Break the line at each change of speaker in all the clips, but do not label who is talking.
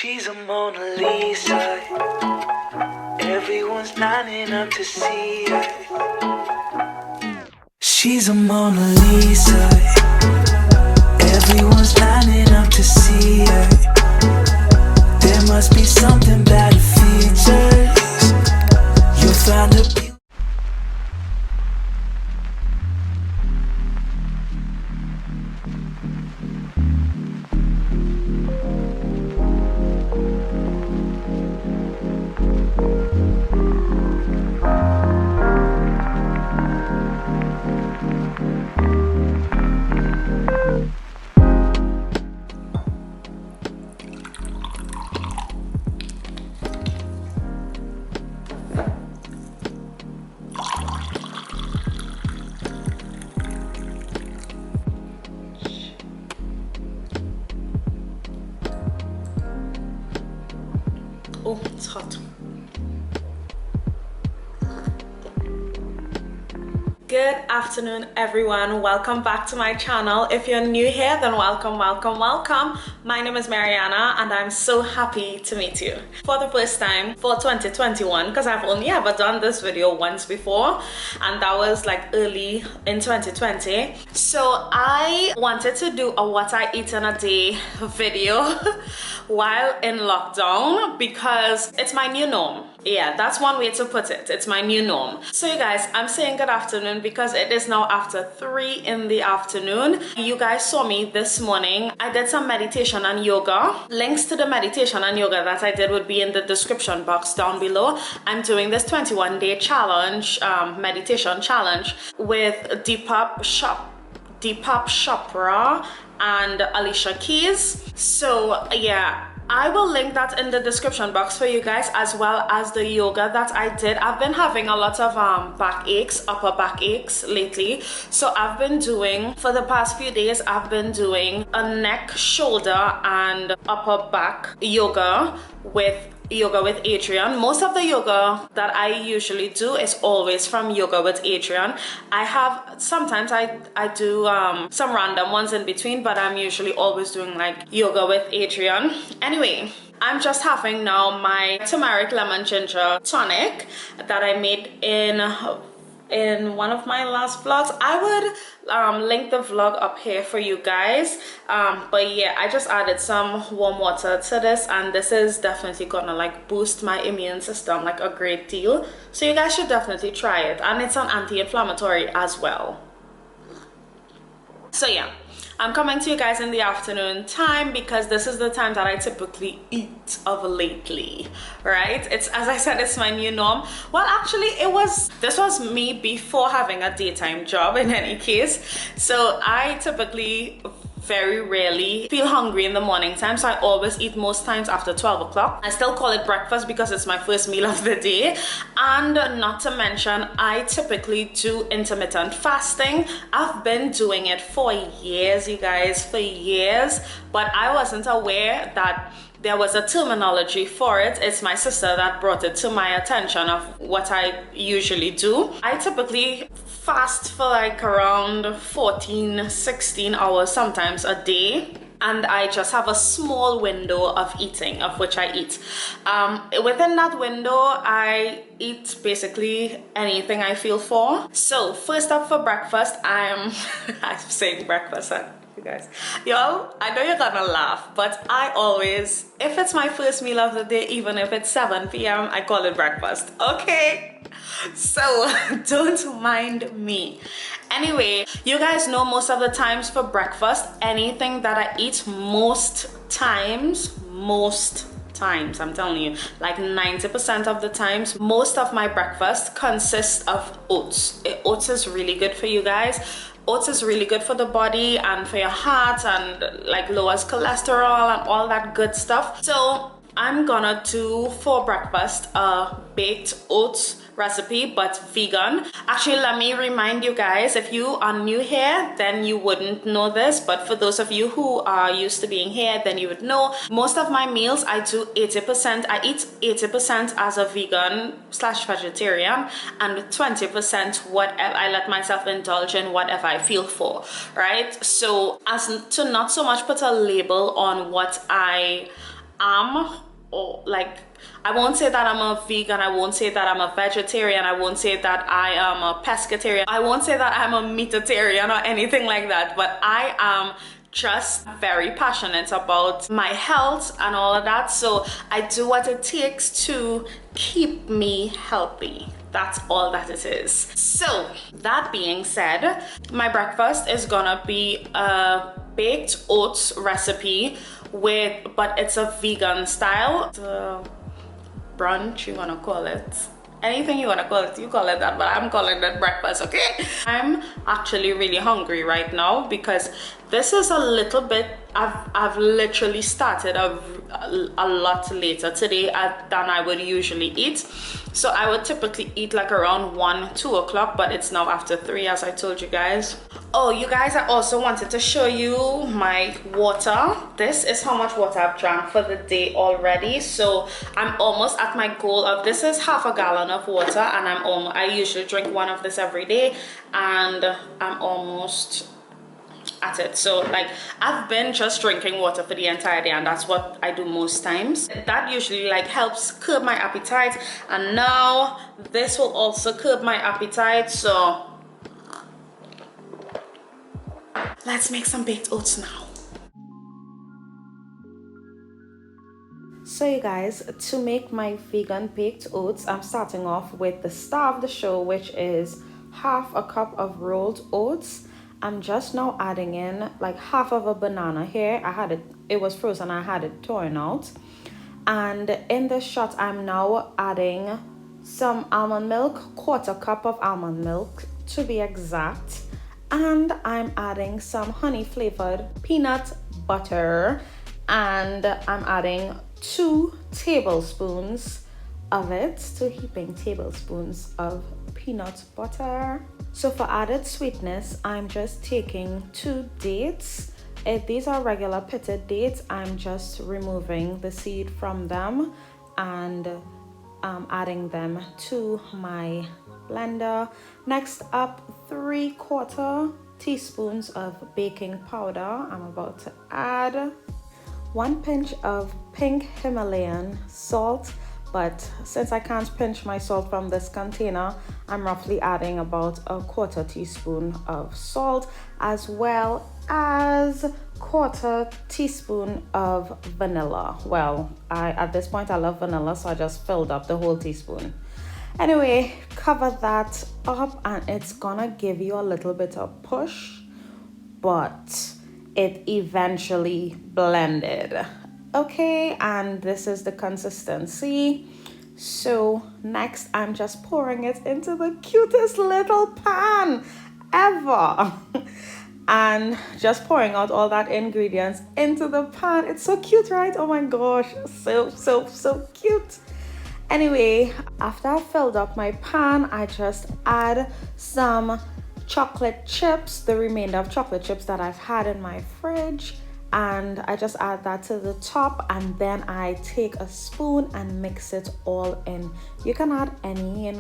She's a Mona Lisa. Everyone's lining up to see her. She's a Mona Lisa. Everyone's lining up to see her. There must be something about her features. You'll find her beauty.
Oh, it's hot. Good afternoon, everyone. Welcome back to my channel. If you're new here, then welcome. My name is Mariana and I'm so happy to meet you for the first time for 2021, because I've only ever done this video once before, and that was like early in 2020. So I wanted to do a what I eat in a day video while in lockdown because it's my new norm. Yeah, that's one way to put it. It's my new norm. So you guys, I'm saying good afternoon because it is now after 3 in the afternoon. You guys saw me this morning. I did some meditation and yoga. Links to the meditation and yoga that I did would be in the description box down below. I'm doing this 21-day challenge, meditation challenge with Deepak Chopra and Alicia Keys. So yeah, I will link that in the description box for you guys, as well as the yoga that I did. I've been having a lot of upper back aches lately. So I've been doing, for the past few days, I've been doing a neck, shoulder, and upper back yoga with Adrian. Most of the yoga that I usually do is always from Yoga with Adrian. Sometimes I do some random ones in between, but I'm usually always doing like Yoga with Adrian. Anyway, I'm just having now my turmeric lemon ginger tonic that I made in one of my last vlogs. I would link the vlog up here for you guys, but yeah, I just added some warm water to this, and this is definitely gonna like boost my immune system like a great deal. So you guys should definitely try it, and it's an anti-inflammatory as well. So yeah, I'm coming to you guys in the afternoon time because this is the time that I typically eat of lately, right? It's, as I said, it's my new norm. Well, actually, this was me before having a daytime job in any case. So I typically very rarely feel hungry in the morning time, so I always eat most times after 12 o'clock. I still call it breakfast because it's my first meal of the day. And not to mention, I typically do intermittent fasting. I've been doing it for years, you guys, for years, but I wasn't aware that there was a terminology for it. It's my sister that brought it to my attention of what I usually do. I typically fast for like around 14-16 hours sometimes a day, and I just have a small window of eating, of which I eat. Within that window, I eat basically anything I feel for. So first up for breakfast, I'm saying breakfast, you guys. Y'all, I know you're gonna laugh, but I always, if it's my first meal of the day, even if it's 7 p.m., I call it breakfast, okay? So don't mind me. Anyway, you guys know most of the times for breakfast, anything that I eat most times, I'm telling you, like 90% of the times, most of my breakfast consists of oats. Oats is really good for you guys. Oats is really good for the body and for your heart, and like lowers cholesterol and all that good stuff. So I'm gonna do for breakfast a baked oats recipe, but vegan. Actually, let me remind you guys, if you are new here, then you wouldn't know this, but for those of you who are used to being here, then you would know. Most of my meals, I eat 80% as a vegan / vegetarian, and 20% whatever I let myself indulge in whatever I feel for, right? So as to not so much put a label on what I am, or like, I won't say that I'm a vegan, I won't say that I'm a vegetarian, I won't say that I am a pescatarian, I won't say that I'm a meatitarian or anything like that, but I am just very passionate about my health and all of that. So I do what it takes to keep me healthy. That's all that it is. So that being said, my breakfast is gonna be a baked oats recipe but it's a vegan style. Brunch, you wanna call it, anything you want to call it, you call it that, but I'm calling it breakfast, okay? I'm actually really hungry right now because this is a little bit, I've literally started a lot later today than I would usually eat. So I would typically eat like around 1-2 o'clock, but it's now after 3, as I told you guys. Oh, you guys, I also wanted to show you my water. This is how much water I've drank for the day already. So I'm almost at my goal of, this is half a gallon of water, and I usually drink one of this every day, and I'm almost at it. So like, I've been just drinking water for the entire day, and that's what I do most times. That usually like helps curb my appetite, and now this will also curb my appetite. So let's make some baked oats now. So you guys, to make my vegan baked oats, I'm starting off with the star of the show, which is half a cup of rolled oats. I'm just now adding in like half of a banana here. It was frozen, I had it torn out. And in this shot, I'm now adding some almond milk, 1/4 cup of almond milk to be exact. And I'm adding some honey flavored peanut butter, and I'm adding 2 tablespoons of it, 2 heaping tablespoons of peanut butter. So for added sweetness, I'm just taking 2 dates. These are regular pitted dates. I'm just removing the seed from them and adding them to my blender. Next up, 3/4 teaspoons of baking powder. I'm about to add 1 pinch of pink Himalayan salt, but since I can't pinch my salt from this container, I'm roughly adding about 1/4 teaspoon of salt, as well as 1/4 teaspoon of vanilla. Well, at this point I love vanilla, so I just filled up the whole teaspoon. Anyway, cover that up, and it's gonna give you a little bit of push, but it eventually blended. Okay, and this is the consistency. So next, I'm just pouring it into the cutest little pan ever. And just pouring out all that ingredients into the pan. It's so cute, right? Oh my gosh, so cute. Anyway, after I filled up my pan, I just add some chocolate chips, the remainder of chocolate chips that I've had in my fridge, and I just add that to the top, and then I take a spoon and mix it all in. You can add any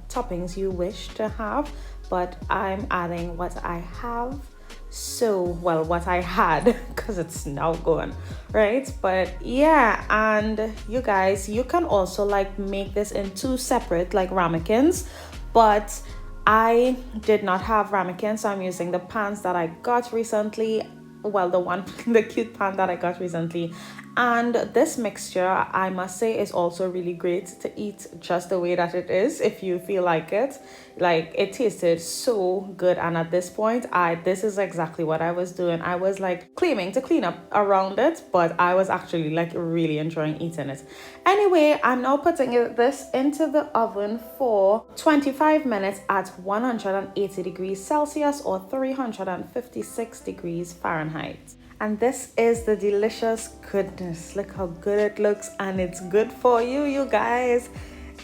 toppings you wish to have, but I'm adding what I have. So, well, what I had, because it's now gone, right? But yeah, and you guys, you can also like make this in 2 separate like ramekins, but I did not have ramekins, so I'm using the pans that I got recently. Well, the cute pan that I got recently. And this mixture, I must say, is also really great to eat just the way that it is, if you feel like it. Like, it tasted so good, and at this point, this is exactly what I was doing. I was like claiming to clean up around it, but I was actually like really enjoying eating it. Anyway, I'm now putting this into the oven for 25 minutes at 180 degrees Celsius or 356 degrees Fahrenheit. And this is the delicious goodness. Look how good it looks, and it's good for you, you guys.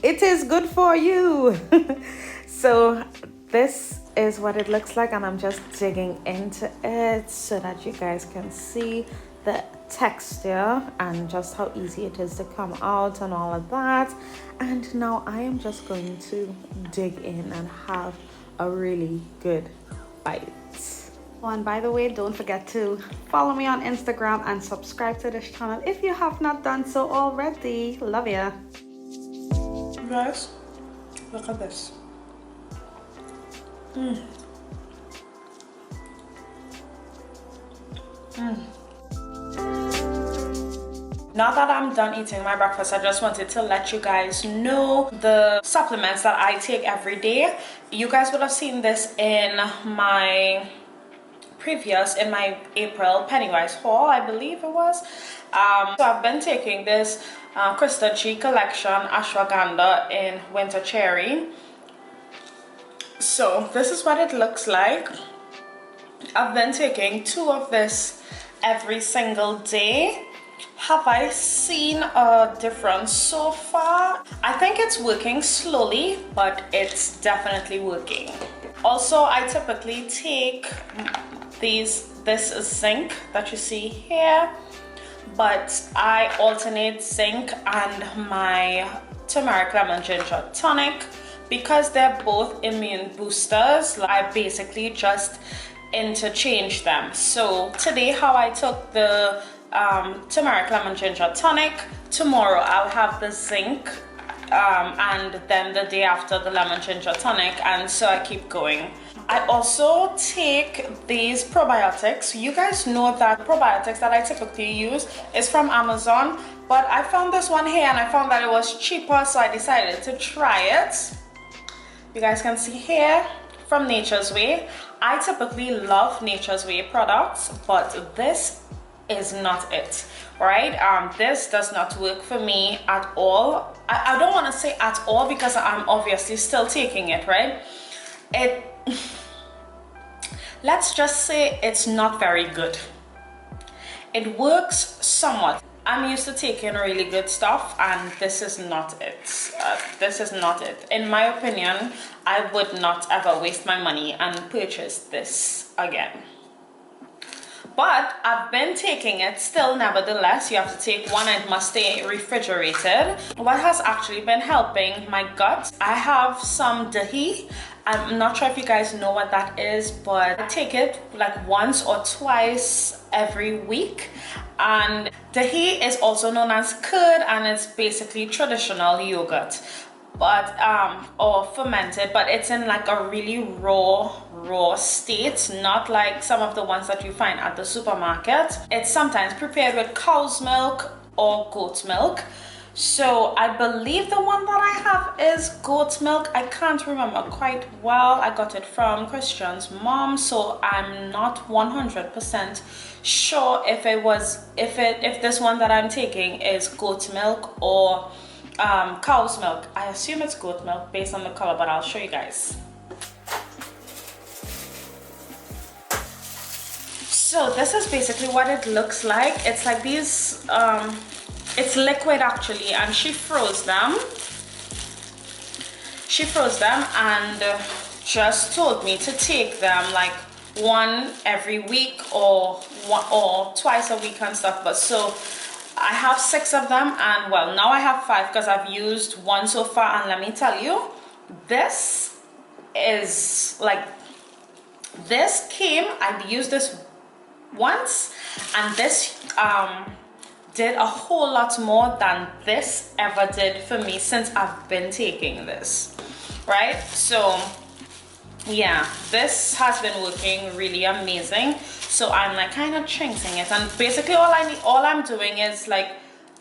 It is good for you. So this is what it looks like, and I'm just digging into it so that you guys can see the texture and just how easy it is to come out and all of that. And now I am just going to dig in and have a really good bite.
Oh, and by the way, don't forget to follow me on Instagram and subscribe to this channel if you have not done so already. Love ya.
Guys, look at this. Now that I'm done eating my breakfast, I just wanted to let you guys know the supplements that I take every day. You guys would have seen this in my April Pennywise haul, I believe it was. So I've been taking this Krista G collection ashwagandha in winter cherry. So this is what it looks like. I've been taking 2 of this every single day. Have I seen a difference so far? I think it's working slowly, but it's definitely working. Also, I typically take this zinc that you see here, but I alternate zinc and my turmeric lemon ginger tonic because they're both immune boosters. I basically just interchange them. So today how I took the turmeric lemon ginger tonic, tomorrow I'll have the zinc, and then the day after the lemon ginger tonic, and so I keep going. I also take these probiotics. You guys know that probiotics that I typically use is from Amazon, but I found this one here and I found that it was cheaper, so I decided to try it. You guys can see here, from Nature's Way. I typically love Nature's Way products, but this is not it, right? This does not work for me at all. I don't want to say at all because I'm obviously still taking it, right? Let's just say it's not very good. It works somewhat. I'm used to taking really good stuff, and this is not it. This is not it. In my opinion, I would not ever waste my money and purchase this again. But I've been taking it still. Nevertheless, you have to take one and it must stay refrigerated. What has actually been helping my gut, I have some dahi. I'm not sure if you guys know what that is, but I take it like once or twice every week. And dahi is also known as curd, and it's basically traditional yogurt, but or fermented, but it's in like a really raw state, not like some of the ones that you find at the supermarket. It's sometimes prepared with cow's milk or goat's milk. So I believe the one that I have is goat's milk. I can't remember quite well. I got it from Christian's mom, so I'm not 100% sure if this one that I'm taking is goat's milk or cow's milk. I assume it's goat milk based on the color, but I'll show you guys. So this is basically what it looks like. It's like these it's liquid actually, and she froze them and just told me to take them like one every week or twice a week and stuff. But so I have 6 of them, and well, now I have 5 because I've used 1 so far. And let me tell you, this is like, this came, I've used this once, and this did a whole lot more than this ever did for me since I've been taking this, right? So yeah, this has been working really amazing. So I'm like kind of chasing it, and basically all I'm doing is like,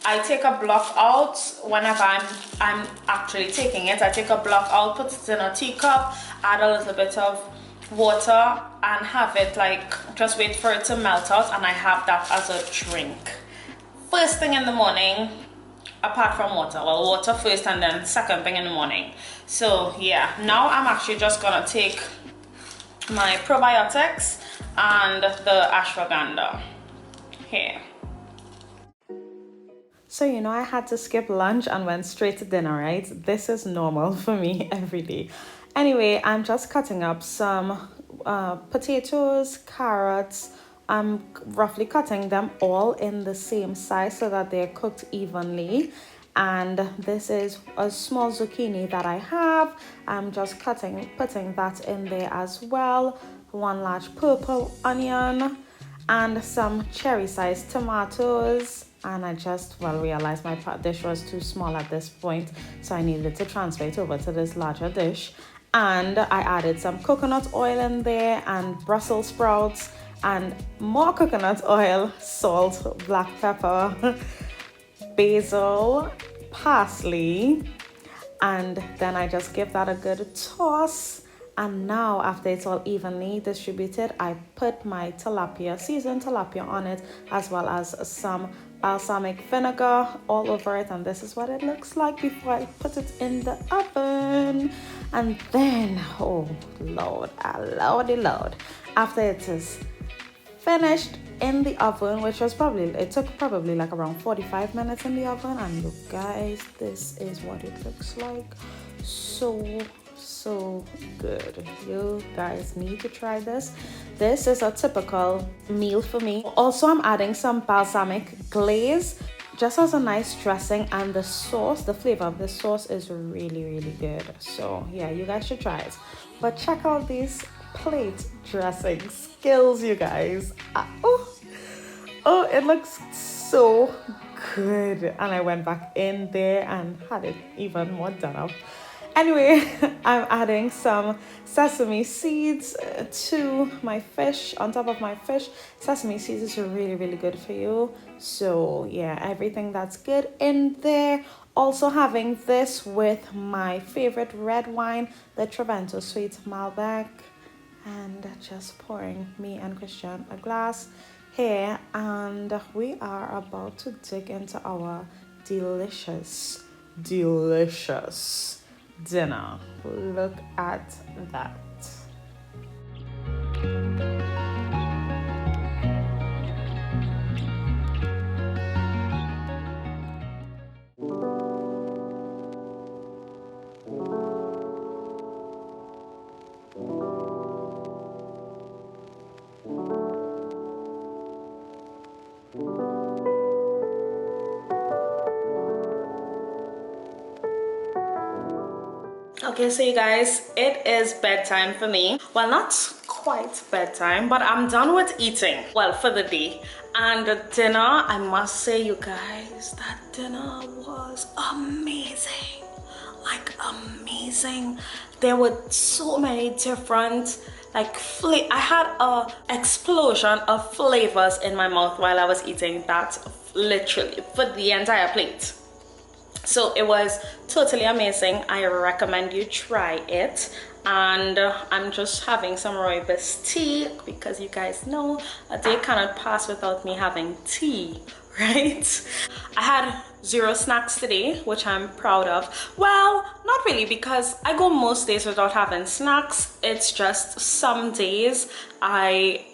I take a block out whenever I'm actually taking it. I take a block out, put it in a teacup, add a little bit of water, and have it like, just wait for it to melt out, and I have that as a drink first thing in the morning, apart from water. Well, water first and then second thing in the morning. So yeah, now I'm actually just gonna take my probiotics and the ashwagandha here.
So, you know, I had to skip lunch and went straight to dinner, right? This is normal for me every day. Anyway, I'm just cutting up some potatoes, carrots. I'm roughly cutting them all in the same size so that they're cooked evenly. And this is a small zucchini that I have. I'm just putting that in there as well. 1 large purple onion, and some cherry-sized tomatoes. And I just realized my pot dish was too small at this point, so I needed to transfer it over to this larger dish. And I added some coconut oil in there and Brussels sprouts and more coconut oil, salt, black pepper, basil, parsley, and then I just give that a good toss. And now after it's all evenly distributed, I put my tilapia, seasoned tilapia on it, as well as some balsamic vinegar all over it, and this is what it looks like before I put it in the oven. And then, oh Lord, Lord, after it is finished in the oven, which was it took probably like around 45 minutes in the oven, and you guys, this is what it looks like. So good. You guys need to try this. This is a typical meal for me. Also, I'm adding some balsamic glaze just as a nice dressing, and the sauce, the flavor of the sauce is really good. So yeah, you guys should try it. But check out these plate dressing skills, you guys. Oh, it looks so good. And I went back in there and had it even more done up. Anyway, I'm adding some sesame seeds to my fish, on top of my fish. Sesame seeds is really good for you. So yeah, everything that's good in there. Also having this with my favorite red wine, the Trevento Sweet Malbec. And just pouring me and Christian a glass here. And we are about to dig into our delicious dinner. Look at that.
Okay, so you guys, it is bedtime for me. Well, not quite bedtime, but I'm done with eating, well, for the day. And the dinner, I must say, you guys, that dinner was amazing. Like, amazing. There were so many different, like, I had a explosion of flavors in my mouth while I was eating that, literally, for the entire plate. So it was totally amazing. I recommend you try it. And I'm just having some rooibos tea, because you guys know a day cannot pass without me having tea, right? I had 0 snacks today, which I'm proud of. Well, not really, because I go most days without having snacks. It's just some days I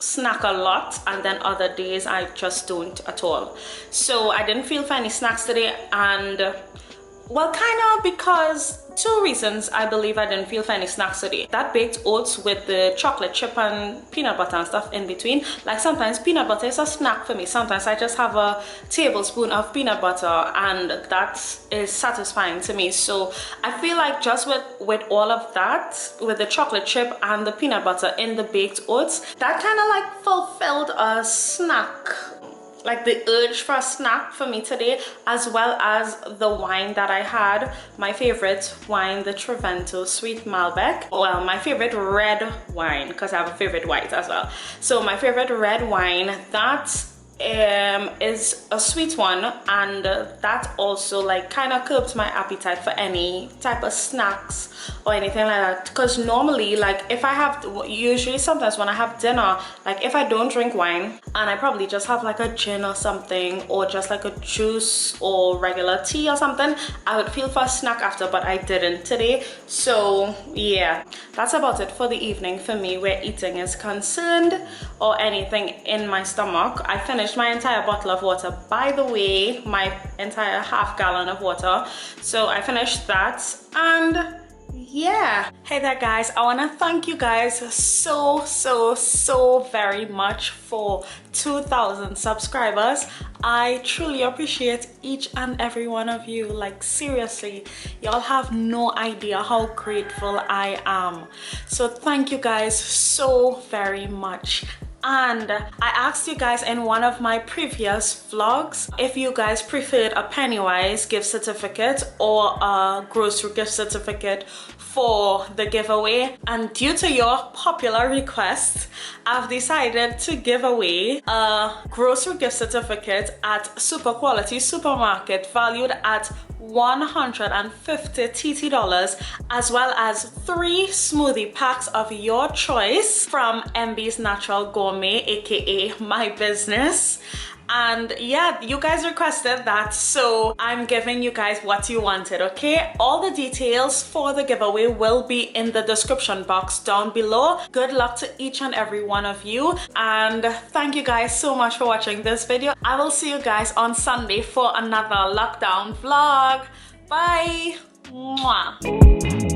snack a lot, and then other days I just don't at all. So I didn't feel for any snacks today, and well, kind of because 2 reasons I believe I didn't feel for any snacks today. That baked oats with the chocolate chip and peanut butter and stuff in between. Like, sometimes peanut butter is a snack for me. Sometimes I just have a tablespoon of peanut butter and that is satisfying to me. So I feel like just with all of that, with the chocolate chip and the peanut butter in the baked oats, that kind of like fulfilled a snack, like the urge for a snack for me today, as well as the wine that I had. My favorite wine, the Trevento Sweet Malbec. Well, my favorite red wine, because I have a favorite white as well. So my favorite red wine, that is a sweet one, and that also like kind of curbs my appetite for any type of snacks or anything like that. Because normally, like, if I have, usually sometimes when I have dinner, like if I don't drink wine and I probably just have like a gin or something, or just like a juice or regular tea or something, I would feel for a snack after, but I didn't today. So yeah, that's about it for the evening for me where eating is concerned, or anything in my stomach. I finished my entire bottle of water, by the way, my entire half gallon of water. So I finished that, and yeah. Hey there guys, I want to thank you guys so very much for 2,000 subscribers. I truly appreciate each and every one of you. Like seriously, y'all have no idea how grateful I am. So thank you guys so very much. And I asked you guys in one of my previous vlogs if you guys preferred a Pennywise gift certificate or a grocery gift certificate for the giveaway, and due to your popular request, I've decided to give away a grocery gift certificate at Super Quality Supermarket valued at $150 TT, as well as 3 smoothie packs of your choice from MB's Natural Gourmet, aka my business. And yeah, you guys requested that, so I'm giving you guys what you wanted, okay? All the details for the giveaway will be in the description box down below. Good luck to each and every one of you, and thank you guys so much for watching this video. I will see you guys on Sunday for another lockdown vlog. Bye. Mwah.